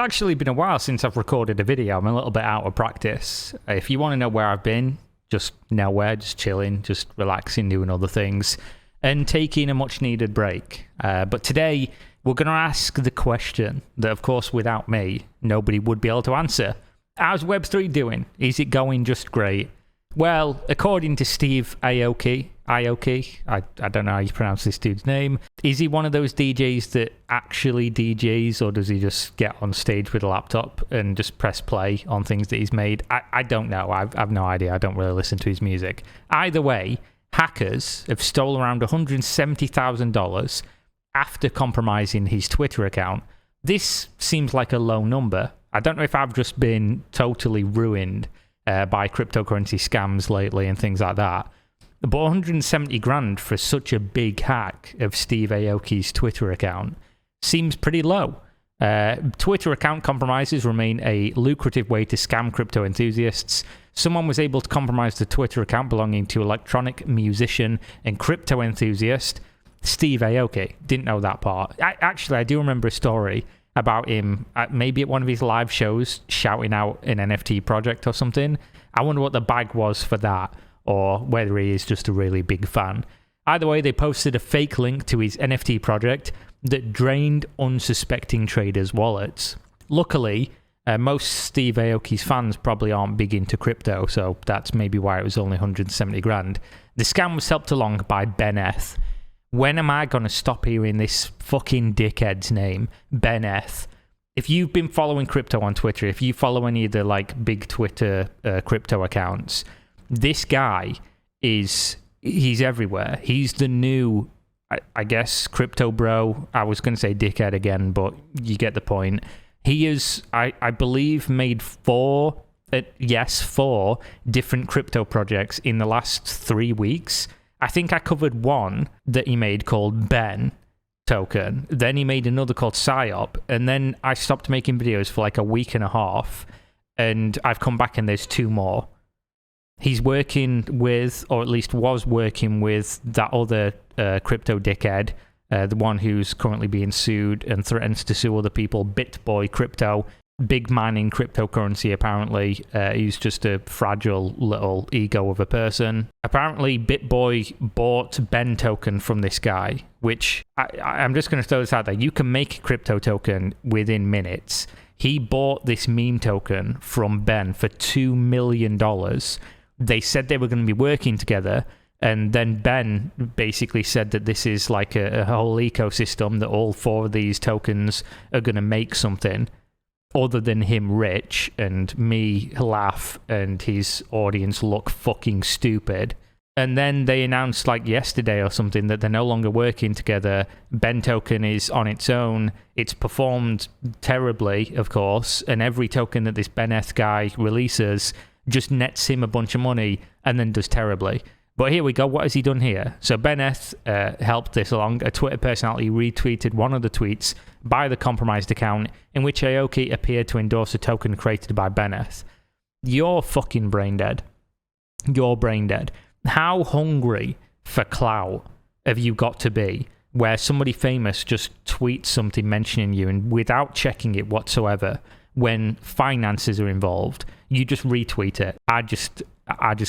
actually been a while since I've recorded a video. I'm a little bit out of practice. If you want to know where I've been, just nowhere, just chilling, just relaxing, doing other things, and taking a much needed break. But today, we're going to ask the question that, of course, without me, nobody would be able to answer. How's Web3 doing? Is it going just great? Well, according to Steve Aoki, I don't know how you pronounce this dude's name. Is he one of those DJs that actually DJs, or does he just get on stage with a laptop and just press play on things that he's made? I don't know. I've no idea. I don't really listen to his music. Either way, hackers have stolen around $170,000 after compromising his Twitter account. This seems like a low number. I don't know if I've just been totally ruined by cryptocurrency scams lately and things like that. But 170 grand for such a big hack of Steve Aoki's Twitter account seems pretty low. Twitter account compromises remain a lucrative way to scam crypto enthusiasts. Someone was able to compromise the Twitter account belonging to electronic musician and crypto enthusiast Steve Aoki. Didn't know that part. I do remember a story about him, maybe at one of his live shows, shouting out an NFT project or something. I wonder what the bag was for that, or whether he is just a really big fan. Either way, they posted a fake link to his NFT project that drained unsuspecting traders' wallets. Luckily, most Steve Aoki's fans probably aren't big into crypto, so that's maybe why it was only 170 grand. The scam was helped along by Beneth. When am I going to stop hearing this fucking dickhead's name? Beneth. If you've been following crypto on Twitter, if you follow any of the big Twitter crypto accounts, this guy he's everywhere. He's the new, I guess, crypto bro. I was going to say dickhead again, but you get the point. He is, I believe, made four different crypto projects in the last 3 weeks. I think I covered one that he made called Ben Token. Then he made another called Psyop. And then I stopped making videos for a week and a half. And I've come back and there's two more. He's working with, or at least was working with, that other crypto dickhead, the one who's currently being sued and threatens to sue other people, BitBoy Crypto. Big mining cryptocurrency, apparently. He's just a fragile little ego of a person. Apparently, BitBoy bought Ben Token from this guy, which I'm just going to throw this out there. You can make a crypto token within minutes. He bought this meme token from Ben for $2 million. They said they were going to be working together, and then Ben basically said that this is like a whole ecosystem, that all four of these tokens are going to make something other than him rich, and me laugh and his audience look fucking stupid. And then they announced yesterday or something that they're no longer working together. Ben Token is on its own. It's performed terribly, of course, and every token that this Beneth guy releases just nets him a bunch of money and then does terribly. But here we go. What has he done here? So Beneth helped this along. A Twitter personality retweeted one of the tweets by the compromised account in which Aoki appeared to endorse a token created by Beneth. You're fucking brain dead. You're brain dead. How hungry for clout have you got to be where somebody famous just tweets something mentioning you, and without checking it whatsoever, when finances are involved, you just retweet it? I just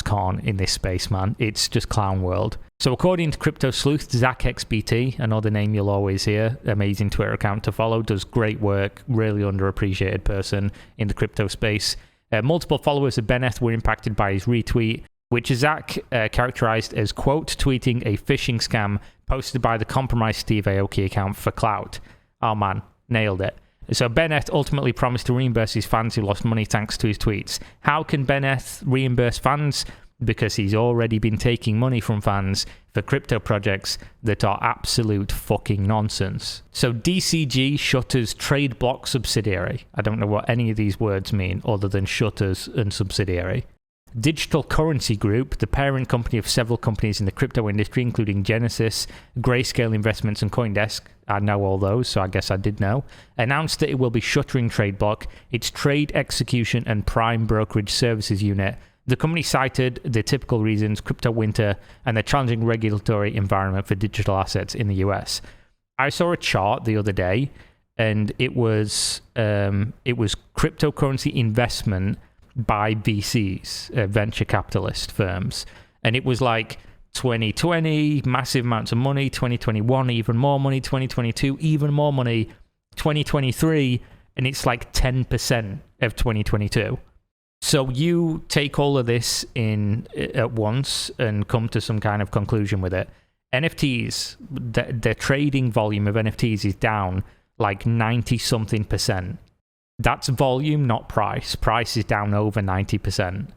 can't in this space, man. It's just clown world. So according to crypto sleuth ZachXBT, another name you'll always hear, amazing Twitter account to follow, does great work, really underappreciated person in the crypto space. Multiple followers of Beneth were impacted by his retweet, which Zach characterized as, quote, tweeting a phishing scam posted by the compromised Steve Aoki account for clout. Oh man, nailed it. So Beneth ultimately promised to reimburse his fans who lost money thanks to his tweets. How can Beneth reimburse fans? Because he's already been taking money from fans for crypto projects that are absolute fucking nonsense. So DCG shutters trade block subsidiary. I don't know what any of these words mean other than shutters and subsidiary. Digital Currency Group, the parent company of several companies in the crypto industry, including Genesis, Grayscale Investments, and CoinDesk, I know all those, so I guess I did know, announced that it will be shuttering TradeBlock, its trade execution and prime brokerage services unit. The company cited the typical reasons, crypto winter, and the challenging regulatory environment for digital assets in the US. I saw a chart the other day and it was cryptocurrency investment by VCs, venture capitalist firms, and it was like 2020 massive amounts of money, 2021 even more money, 2022 even more money, 2023, and it's like 10% of 2022. So you take all of this in at once and come to some kind of conclusion with it. NFTs, the trading volume of NFTs is down like 90-something%. That's volume, not price. Price is down over 90%.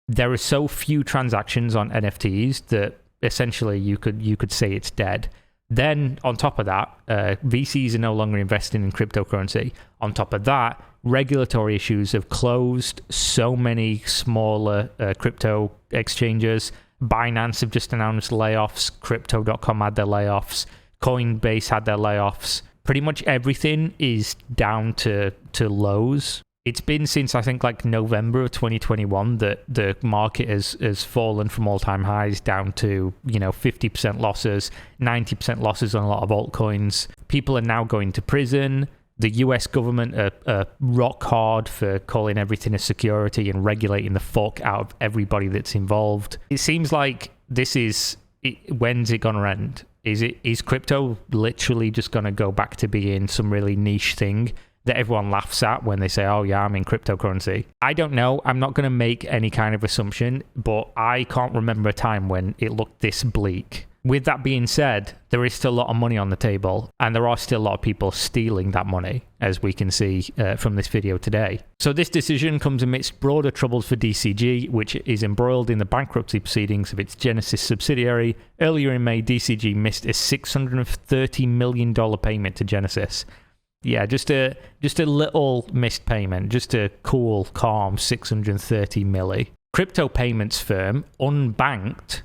There are so few transactions on NFTs that essentially you could say it's dead. Then on top of that, VCs are no longer investing in cryptocurrency. On top of that, regulatory issues have closed so many smaller crypto exchanges. Binance have just announced layoffs. Crypto.com had their layoffs. Coinbase had their layoffs. Pretty much everything is down to lows. It's been since I think like November of 2021 that the market has fallen from all-time highs down to 50% losses, 90% losses on a lot of altcoins. People are now going to prison. The US government are rock hard for calling everything a security and regulating the fuck out of everybody that's involved. It seems like when's it gonna end? Is crypto literally just gonna go back to being some really niche thing that everyone laughs at when they say, oh yeah, I'm in cryptocurrency? I don't know. I'm not going to make any kind of assumption, but I can't remember a time when it looked this bleak. With that being said, there is still a lot of money on the table, and there are still a lot of people stealing that money, as we can see from this video today. So this decision comes amidst broader troubles for DCG, which is embroiled in the bankruptcy proceedings of its Genesis subsidiary. Earlier in May, DCG missed a $630 million payment to Genesis. Yeah, just a little missed payment, just a cool, calm 630 milli. Crypto payments firm unbanked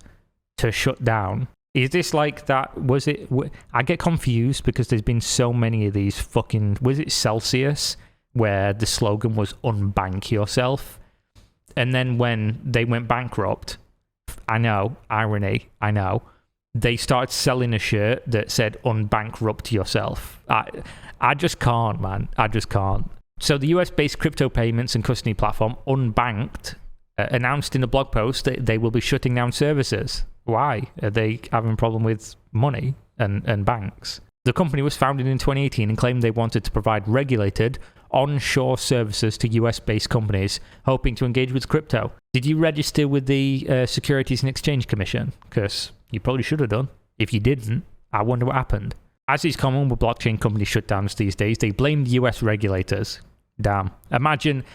to shut down. Is this like that? Was it? I get confused because there's been so many of these fucking. Was it Celsius where the slogan was "unbank yourself"? And then when they went bankrupt, I know, irony, I know, they started selling a shirt that said "unbankrupt yourself." I just can't, man. I just can't. So the US-based crypto payments and custody platform Unbanked announced in a blog post that they will be shutting down services. Why? Are they having a problem with money and banks? The company was founded in 2018 and claimed they wanted to provide regulated onshore services to US-based companies hoping to engage with crypto. Did you register with the Securities and Exchange Commission? Because you probably should have done. If you didn't, I wonder what happened. As is common with blockchain company shutdowns these days, they blamed US regulators. Damn. Imagine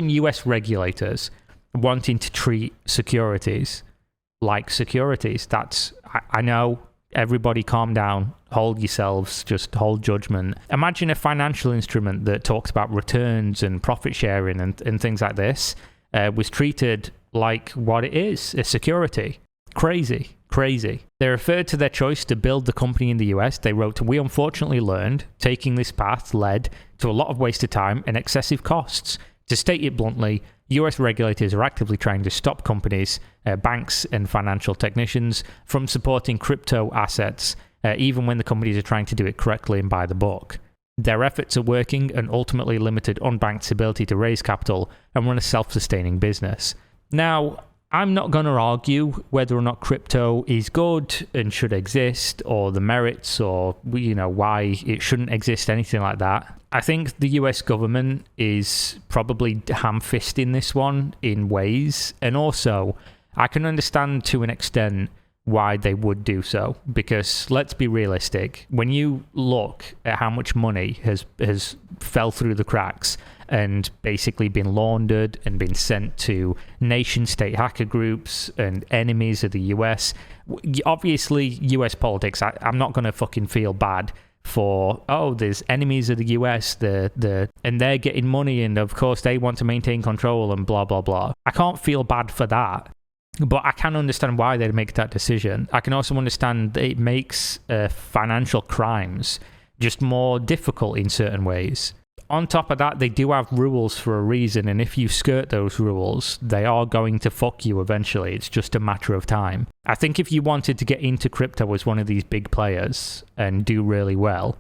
US regulators wanting to treat securities like securities. I know, everybody calm down, hold yourselves, just hold judgment. Imagine a financial instrument that talks about returns and profit sharing and things like this was treated like what it is, a security. Crazy. They referred to their choice to build the company in the US. They wrote, "We unfortunately learned taking this path led to a lot of wasted time and excessive costs. To state it bluntly, US regulators are actively trying to stop companies, banks and financial technicians from supporting crypto assets, even when the companies are trying to do it correctly and by the book. Their efforts are working and ultimately limited Unbanked's ability to raise capital and run a self-sustaining business." Now, I'm not going to argue whether or not crypto is good and should exist, or the merits, or why it shouldn't exist, anything like that. I think the US government is probably ham-fisting this one in ways, and also I can understand to an extent why they would do so, because let's be realistic, when you look at how much money has fell through the cracks and basically been laundered and been sent to nation-state hacker groups and enemies of the US. Obviously, US politics, I'm not going to fucking feel bad for, there's enemies of the US, and they're getting money, and of course they want to maintain control and blah, blah, blah. I can't feel bad for that, but I can understand why they'd make that decision. I can also understand that it makes financial crimes just more difficult in certain ways. On top of that, they do have rules for a reason, and if you skirt those rules, they are going to fuck you eventually. It's just a matter of time. I think if you wanted to get into crypto as one of these big players and do really well,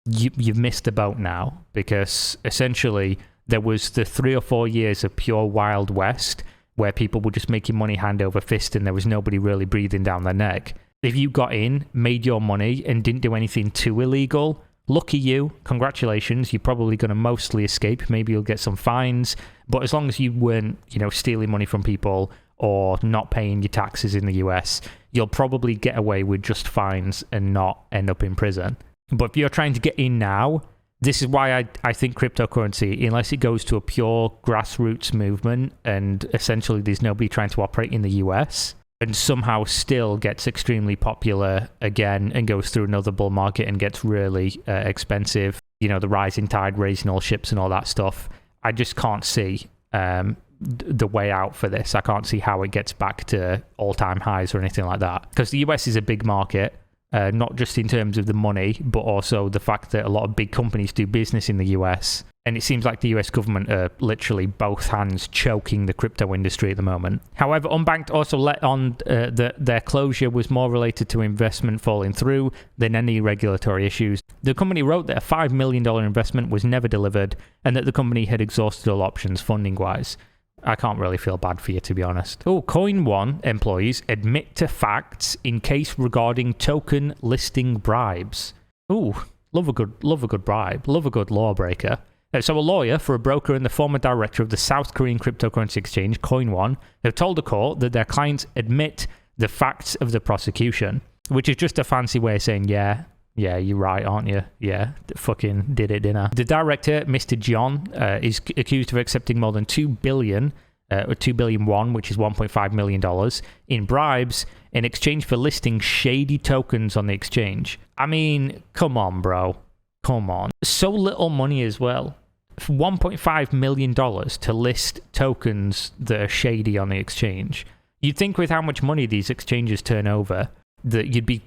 you've missed the boat now, because essentially there was the 3 or 4 years of pure Wild West where people were just making money hand over fist and there was nobody really breathing down their neck. If you got in, made your money, and didn't do anything too illegal, lucky you, congratulations, you're probably going to mostly escape. Maybe you'll get some fines, but as long as you weren't, stealing money from people or not paying your taxes in the US, you'll probably get away with just fines and not end up in prison. But if you're trying to get in now, this is why I think cryptocurrency, unless it goes to a pure grassroots movement and essentially there's nobody trying to operate in the US, and somehow still gets extremely popular again and goes through another bull market and gets really expensive, the rising tide raising all ships and all that stuff, I just can't see the way out for this. I can't see how it gets back to all-time highs or anything like that, because the US is a big market. Not just in terms of the money, but also the fact that a lot of big companies do business in the US. And it seems like the US government are literally both hands choking the crypto industry at the moment. However, Unbanked also let on that their closure was more related to investment falling through than any regulatory issues. The company wrote that a $5 million investment was never delivered and that the company had exhausted all options funding-wise. I can't really feel bad for you, to be honest. Oh, CoinOne employees admit to facts in case regarding token listing bribes. Ooh, love a good bribe. Love a good lawbreaker. So a lawyer for a broker and the former director of the South Korean cryptocurrency exchange, CoinOne, have told the court that their clients admit the facts of the prosecution, which is just a fancy way of saying, yeah, you're right, aren't you? Yeah, fucking did it, didn't I? The director, Mr. John, is accused of accepting more than $2 billion, or 2 billion won, which is $1.5 million, in bribes in exchange for listing shady tokens on the exchange. I mean, come on, bro. Come on. So little money as well. For $1.5 million to list tokens that are shady on the exchange. You'd think with how much money these exchanges turn over, that you'd be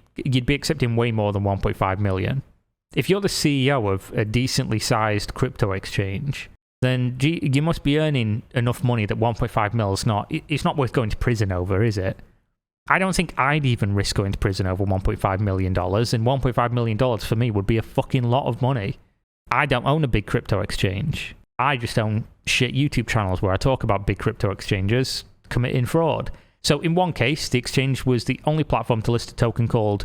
accepting way more than 1.5 million. If you're the CEO of a decently sized crypto exchange, then you must be earning enough money that 1.5 mil is it's not worth going to prison over, is it? I don't think I'd even risk going to prison over $1.5 million, and $1.5 million for me would be a fucking lot of money. I don't own a big crypto exchange. I just own shit YouTube channels where I talk about big crypto exchanges committing fraud. So in one case, the exchange was the only platform to list a token called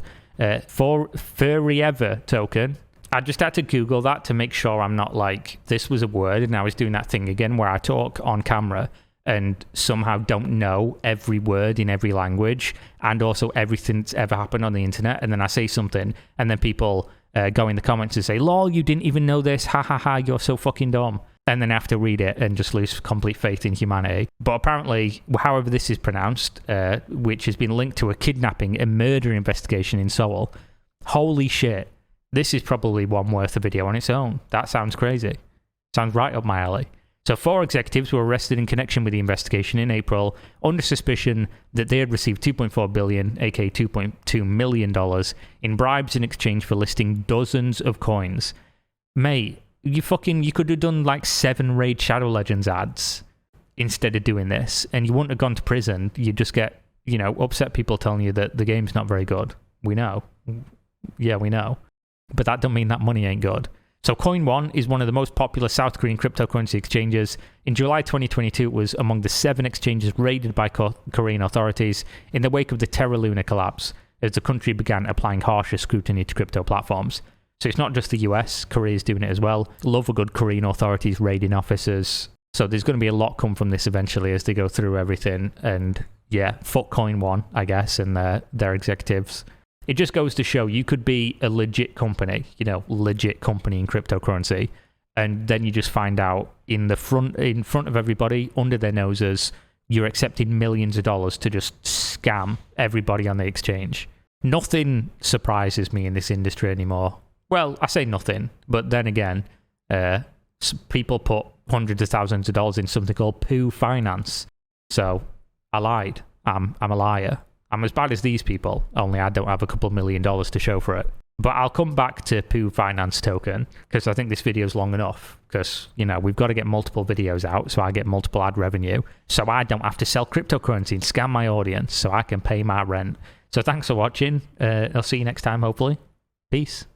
Forever token. I just had to Google that to make sure I'm not like, this was a word, and I was doing that thing again where I talk on camera and somehow don't know every word in every language and also everything that's ever happened on the internet. And then I say something and then people go in the comments and say, lol, you didn't even know this. Ha ha ha, you're so fucking dumb. And then I have to read it and just lose complete faith in humanity. But apparently, however this is pronounced, which has been linked to a kidnapping and murder investigation in Seoul, holy shit, this is probably one worth a video on its own. That sounds crazy. Sounds right up my alley. So 4 executives were arrested in connection with the investigation in April under suspicion that they had received $2.4 billion, aka $2.2 million, in bribes in exchange for listing dozens of coins. Mate, you could have done like 7 Raid Shadow Legends ads instead of doing this, and you wouldn't have gone to prison. You'd just get, upset people telling you that the game's not very good. We know. Yeah, we know. But that don't mean that money ain't good. So CoinOne is one of the most popular South Korean cryptocurrency exchanges. In July 2022, it was among the 7 exchanges raided by Korean authorities in the wake of the Terra Luna collapse, as the country began applying harsher scrutiny to crypto platforms. So it's not just the US, Korea's doing it as well. Love a good Korean authorities raiding officers. So there's going to be a lot come from this eventually as they go through everything. And yeah, fuck CoinOne, I guess, and their executives. It just goes to show you could be a legit company, legit company in cryptocurrency, and then you just find out in front of everybody, under their noses, you're accepting millions of dollars to just scam everybody on the exchange. Nothing surprises me in this industry anymore. Well, I say nothing, but then again, people put hundreds of thousands of dollars in something called Poo Finance. So I lied. I'm a liar. I'm as bad as these people, only I don't have a couple $1 million to show for it. But I'll come back to Poo Finance token, because I think this video's long enough, because, we've got to get multiple videos out so I get multiple ad revenue, so I don't have to sell cryptocurrency and scam my audience so I can pay my rent. So thanks for watching. I'll see you next time, hopefully. Peace.